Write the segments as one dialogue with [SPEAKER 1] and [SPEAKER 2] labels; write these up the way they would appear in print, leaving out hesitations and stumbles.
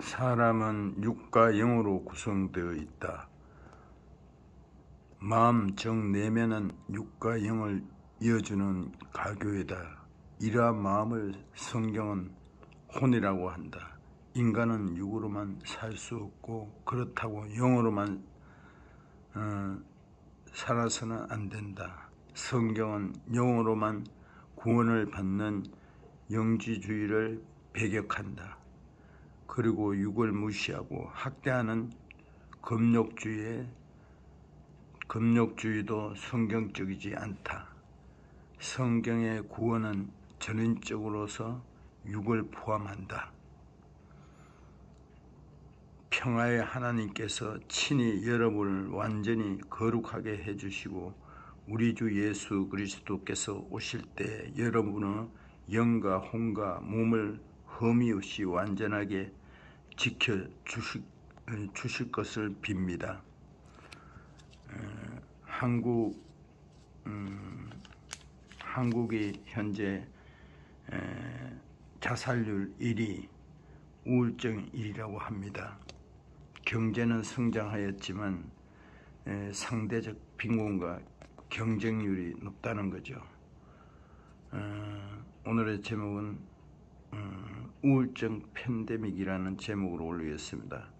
[SPEAKER 1] 사람은 육과 영으로 구성되어 있다. 마음, 정, 내면은 육과 영을 이어주는 가교이다. 이러한 마음을 성경은 혼이라고 한다. 인간은 육으로만 살 수 없고 그렇다고 영으로만 살아서는 안 된다. 성경은 영으로만 구원을 받는 영지주의를 배격한다. 그리고 육을 무시하고 학대하는 금욕주의도 성경적이지 않다. 성경의 구원은 전인적으로서 육을 포함한다. 평화의 하나님께서 친히 여러분을 완전히 거룩하게 해주시고 우리 주 예수 그리스도께서 오실 때 여러분의 영과 혼과 몸을 흠이 없이 완전하게 지켜주실 것을 빕니다. 한국이 현재 자살률 1위, 우울증 1위라고 합니다. 경제는 성장하였지만 상대적 빈곤과 경쟁률이 높다는 거죠. 오늘의 제목은 우울증 팬데믹이라는 제목으로 올리겠습니다.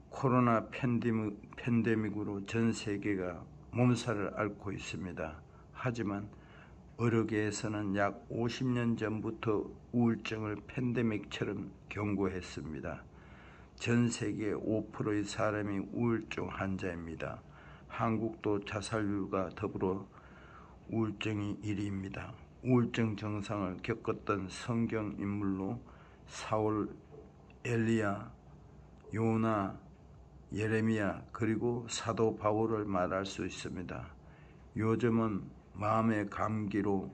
[SPEAKER 1] 코로나 팬데믹으로 전 세계가 몸살을 앓고 있습니다. 하지만 의료계에서는 약 50년 전부터 우울증을 팬데믹처럼 경고했습니다. 전 세계 5%의 사람이 우울증 환자입니다. 한국도 자살률과 더불어 우울증이 1위입니다. 우울증 증상을 겪었던 성경 인물로 사울, 엘리야, 요나, 예레미야 그리고 사도 바울을 말할 수 있습니다. 요즘은 마음의 감기로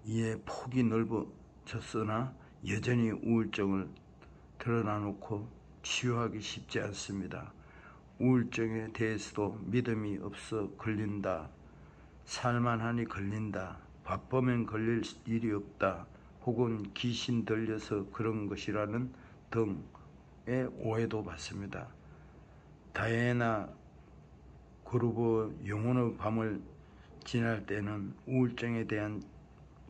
[SPEAKER 1] 이에 폭이 넓어졌으나 여전히 우울증을 드러나놓고 치유하기 쉽지 않습니다. 우울증에 대해서도 믿음이 없어 걸린다, 살만하니 걸린다, 바쁘면 걸릴 일이 없다, 혹은 귀신 들려서 그런 것이라는 등의 오해도 받습니다. 다이애나 그루버 영혼의 밤을 지날 때는 우울증에 대한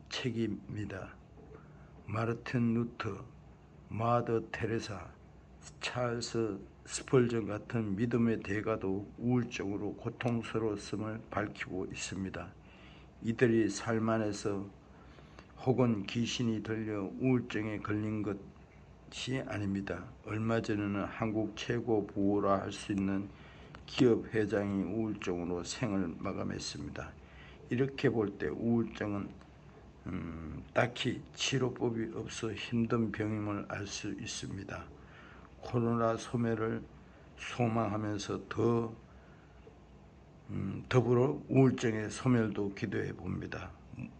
[SPEAKER 1] 책입니다. 마르틴 루터, 마더 테레사, 찰스 스펄전 같은 믿음의 대가도 우울증으로 고통스러웠음을 밝히고 있습니다. 이들이 삶 안에서 혹은 귀신이 들려 우울증에 걸린 것이 아닙니다. 얼마 전에는 한국 최고 부호라 할 수 있는 기업 회장이 우울증으로 생을 마감했습니다. 이렇게 볼 때 우울증은 딱히 치료법이 없어 힘든 병임을 알 수 있습니다. 코로나 소멸을 소망하면서 더불어 우울증의 소멸도 기도해 봅니다.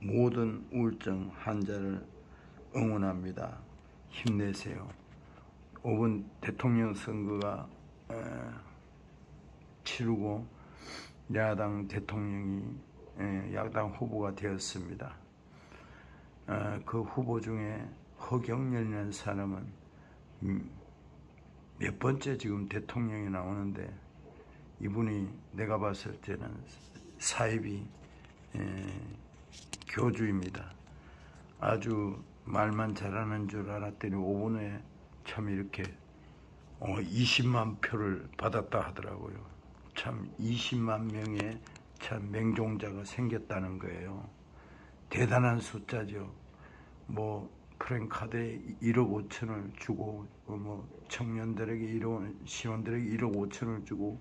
[SPEAKER 1] 모든 우울증 환자를 응원합니다. 힘내세요. 5번 대통령 선거가 치르고 야당 대통령이 야당 후보가 되었습니다. 그 후보 중에 허경영이라는 사람은 몇 번째 지금 대통령이 나오는데 이분이 내가 봤을 때는 사입이 교주입니다. 아주 말만 잘하는 줄 알았더니 5분 후에 참 이렇게 20만 표를 받았다 하더라고요. 참 20만 명의 참 명종자가 생겼다는 거예요. 대단한 숫자죠. 프랭카드에 1억 5천을 주고 청년들에게 시원들에게 1억 5천을 주고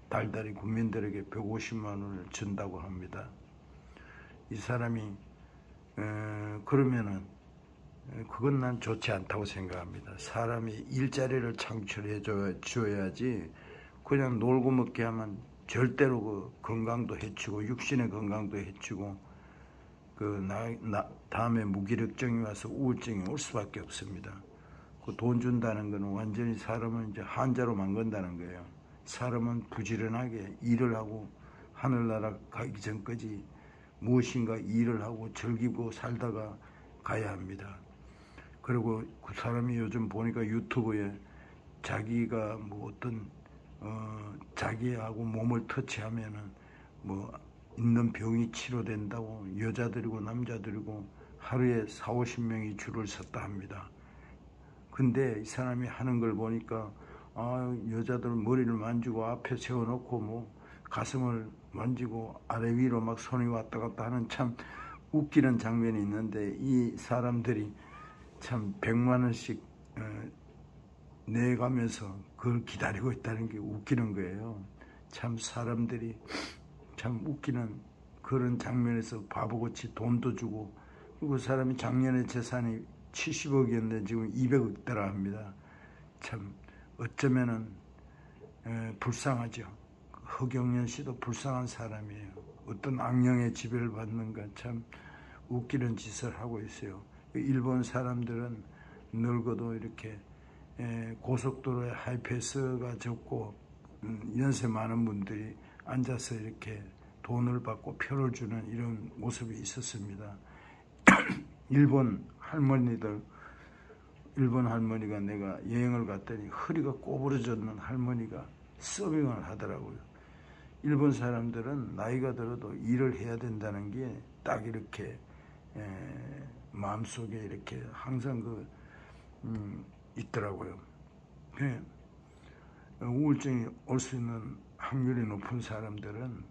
[SPEAKER 1] 달달이 국민들에게 150만 원을 준다고 합니다. 이 사람이 그러면은 그건 난 좋지 않다고 생각합니다. 사람이 일자리를 창출해 줘야지 그냥 놀고 먹게 하면 절대로 그 건강도 해치고 육신의 건강도 해치고 다음에 무기력증이 와서 우울증이 올 수밖에 없습니다. 그 돈 준다는 건 완전히 사람을 이제 한자로 만든다는 거예요. 사람은 부지런하게 일을 하고 하늘나라 가기 전까지 무엇인가 일을 하고 즐기고 살다가 가야 합니다. 그리고 그 사람이 요즘 보니까 유튜브에 자기가 뭐 어떤 자기하고 몸을 터치하면은 뭐 있는 병이 치료된다고 여자들이고 남자들이고 하루에 4, 50명이 줄을 섰다 합니다. 근데 이 사람이 하는 걸 보니까 여자들 머리를 만지고 앞에 세워놓고 뭐 가슴을 만지고 아래 위로 막 손이 왔다 갔다 하는 참 웃기는 장면이 있는데, 이 사람들이 참 100만 원씩 내가면서 그걸 기다리고 있다는 게 웃기는 거예요. 참 사람들이 참 웃기는 그런 장면에서 바보같이 돈도 주고, 그 사람이 작년에 재산이 70억이었는데 지금 200억대라 합니다. 참 어쩌면은 불쌍하죠. 허경연 씨도 불쌍한 사람이에요. 어떤 악령의 지배를 받는가 참 웃기는 짓을 하고 있어요. 일본 사람들은 늙어도 이렇게 고속도로에 하이패스가 적고 연세 많은 분들이 앉아서 이렇게 돈을 받고 표를 주는 이런 모습이 있었습니다. 일본 할머니가 내가 여행을 갔더니 허리가 꼬부러졌는 할머니가 서빙을 하더라고요. 일본 사람들은 나이가 들어도 일을 해야 된다는 게 딱 이렇게 마음속에 이렇게 항상 있더라고요. 우울증이 올 수 있는 확률이 높은 사람들은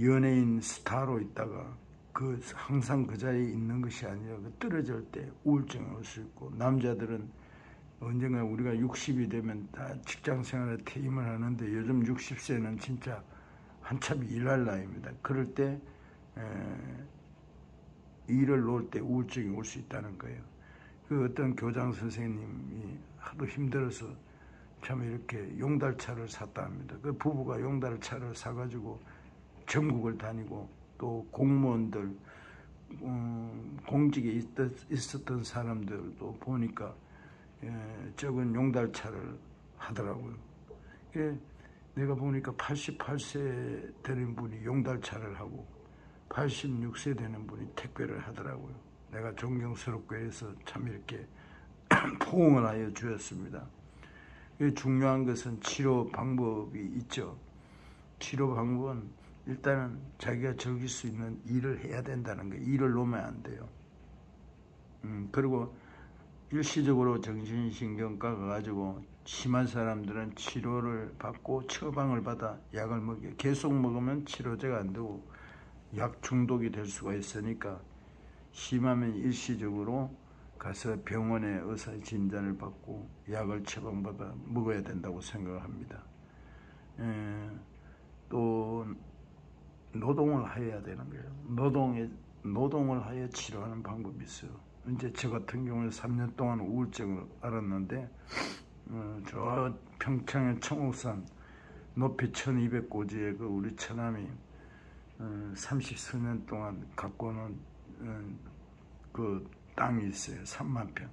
[SPEAKER 1] 연예인 스타로 있다가 항상 그 자리에 있는 것이 아니라 떨어질 때 우울증이 올 수 있고, 남자들은 언젠가 우리가 60이 되면 다 직장 생활에 퇴임을 하는데 요즘 60세는 진짜 한참 일할 나이입니다. 그럴 때 일을 놓을 때 우울증이 올 수 있다는 거예요. 그 어떤 교장 선생님이 하도 힘들어서 참 이렇게 용달차를 샀다 합니다. 그 부부가 용달차를 사가지고 전국을 다니고, 또 공무원들, 공직에 있었던 사람들도 보니까 적은 용달차를 하더라고요. 내가 보니까 88세 되는 분이 용달차를 하고 86세 되는 분이 택배를 하더라고요. 내가 존경스럽게 해서 참 이렇게 포옹을 하여 주었습니다. 중요한 것은 치료 방법이 있죠. 치료 방법은 일단은 자기가 즐길 수 있는 일을 해야 된다는 거예요. 일을 놓으면 안 돼요. 그리고 일시적으로 정신신경과 가가지고 심한 사람들은 치료를 받고 처방을 받아 약을 먹여요. 계속 먹으면 치료제가 안 되고 약 중독이 될 수가 있으니까 심하면 일시적으로 가서 병원에 의사의 진단을 받고 약을 처방받아 먹어야 된다고 생각합니다. 또 노동을 해야 되는 거예요. 노동을 하여 치료하는 방법이 있어요. 이제 저 같은 경우는 3년 동안 우울증을 앓았는데 저 평창의 청옥산 높이 1200고지에 우리 처남이 30수년 동안 갖고 오는 그 땅이 있어요. 3만 평.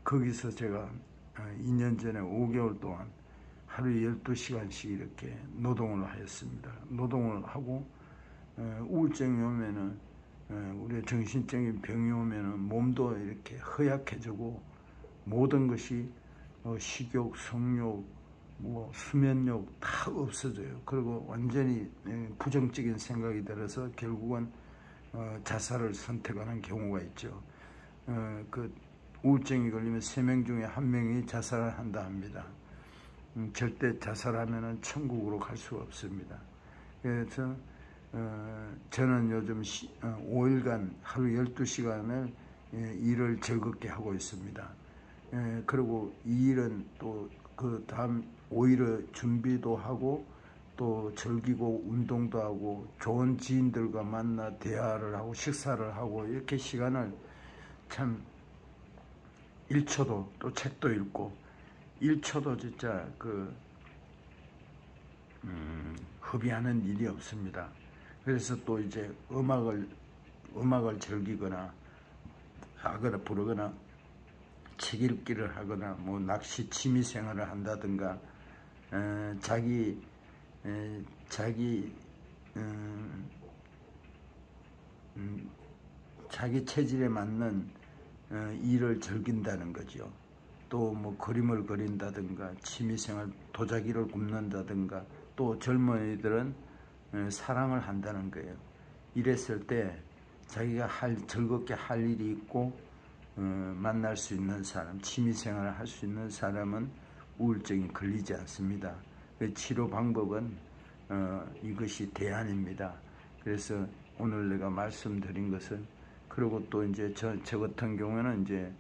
[SPEAKER 1] 거기서 제가 2년 전에 5개월 동안 하루에 12시간씩 이렇게 노동을 하였습니다. 노동을 하고 우울증이 오면은 우리가 정신적인 병이 오면은 몸도 이렇게 허약해지고 모든 것이 식욕, 성욕, 뭐 수면욕 다 없어져요. 그리고 완전히 부정적인 생각이 들어서 결국은 자살을 선택하는 경우가 있죠. 그 우울증이 걸리면 3명 중에 1명이 자살을 한다 합니다. 절대 자살하면은 천국으로 갈 수가 없습니다. 그래서 저는 요즘 5일간 하루 12시간을 일을 즐겁게 하고 있습니다. 그리고 이 일은 또 그 다음 5일의 준비도 하고 또 즐기고 운동도 하고 좋은 지인들과 만나 대화를 하고 식사를 하고 이렇게 시간을 참 1초도 또 책도 읽고 1초도 진짜 허비하는 일이 없습니다. 그래서 또 이제 음악을 즐기거나 하거나 부르거나 책 읽기를 하거나 뭐 낚시 취미 생활을 한다든가 자기 체질에 맞는 일을 즐긴다는 거죠. 또 뭐 그림을 그린다든가 취미생활 도자기를 굽는다든가 또 젊은이들은 사랑을 한다는 거예요. 이랬을 때 자기가 즐겁게 할 일이 있고 만날 수 있는 사람, 취미생활을 할 수 있는 사람은 우울증이 걸리지 않습니다. 그 치료 방법은 이것이 대안입니다. 그래서 오늘 내가 말씀드린 것은, 그리고 또 이제 저 같은 경우에는 이제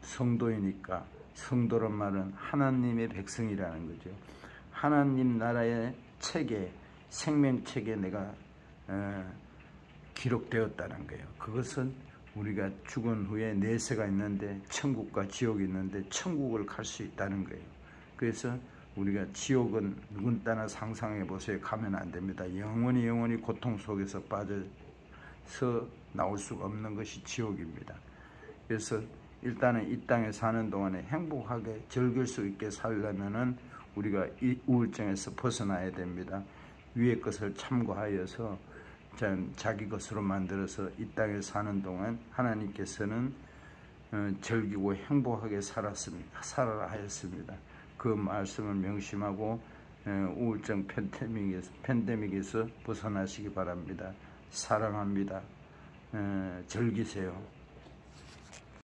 [SPEAKER 1] 성도이니까, 성도란 말은 하나님의 백성이라는 거죠. 하나님 나라의 책에, 생명책에 내가 기록되었다는 거예요. 그것은 우리가 죽은 후에 내세가 있는데, 천국과 지옥이 있는데 천국을 갈 수 있다는 거예요. 그래서 우리가 지옥은 누군가나 상상해 보세요. 가면 안 됩니다. 영원히 고통 속에서 빠져서 나올 수가 없는 것이 지옥입니다. 그래서 일단은 이 땅에 사는 동안에 행복하게 즐길 수 있게 살려면은 우리가 이 우울증에서 벗어나야 됩니다. 위의 것을 참고하여서 자기 것으로 만들어서 이 땅에 사는 동안 하나님께서는 즐기고 행복하게 살아라 하였습니다. 그 말씀을 명심하고 우울증 팬데믹에서 벗어나시기 바랍니다. 사랑합니다. 즐기세요.